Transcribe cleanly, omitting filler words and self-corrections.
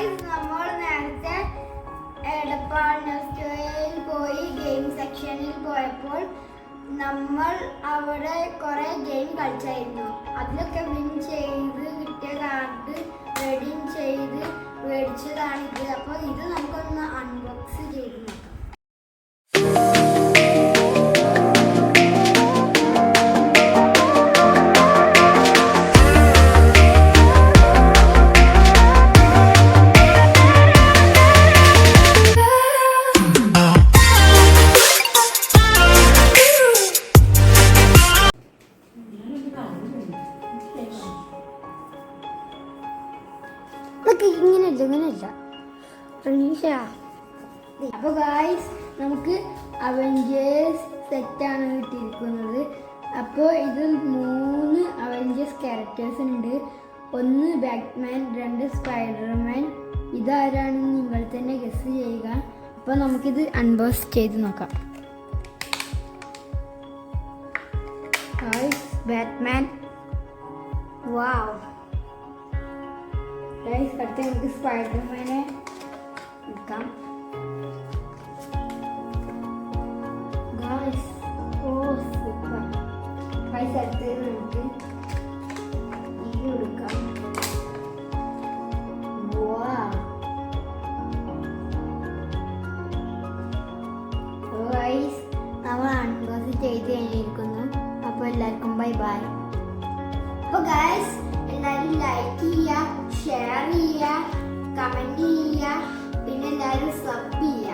Guys നമ്മൾ നേരത്തെ എടപ്പാൾ നെസ്റ്റോയിൽ പോയി ഗെയിം സെക്ഷനിൽ പോയപ്പോൾ നമ്മൾ അവിടെ കുറെ ഗെയിം കളിച്ചായിരുന്നു. അതിലൊക്കെ വിൻ ചെയ്ത് കിട്ടിയ കാർഡ് റെഡീം ചെയ്ത് മേടിച്ചതാണിത്. അപ്പോൾ ഇത് നമുക്കൊന്ന് അൺബോക്സ് ചെയ്ത് നോക്കാം. ഇങ്ങനെയല്ല അപ്പൊ ഗായ്സ് നമുക്ക് അവെഞ്ചേഴ്സ് സെറ്റാണ് കിട്ടിയിരിക്കുന്നത്. അപ്പോൾ ഇതിൽ 3 അവെഞ്ചേഴ്സ് ക്യാരക്ടേഴ്സ് ഉണ്ട്. 1 ബാറ്റ്മാൻ, 2 സ്പൈഡർമാൻ. ഇതാരാണെന്ന് നിങ്ങൾ തന്നെ ഗസ് ചെയ്യുക. അപ്പോൾ നമുക്കിത് അൺബോക്സ് ചെയ്ത് നോക്കാം. ഗായ്സ് ബാറ്റ്മാൻ, വാവ്. ഗൈസ് അടുത്ത നമുക്ക് സ്പൈഡർമാനെ എടുക്കാം. ഗൈസ് ഓ സൂപ്പർ. ഗൈസ് അടുത്തത് നമുക്ക് ഇത് എടുക്കാം. ഗൈസ് നമ്മൾ അൺബോക്സ് ചെയ്ത് കഴിഞ്ഞിരിക്കുന്നു. അപ്പോൾ എല്ലാവർക്കും ബൈ ബൈ. അപ്പോൾ ഗൈസ് എല്ലാവരും ലൈക്ക് ചെയ്യുക, ഷെയർ ചെയ്യുക, കമൻറ്റ് ചെയ്യുക, പിന്നെ എല്ലാവരും സബ് ചെയ്യുക.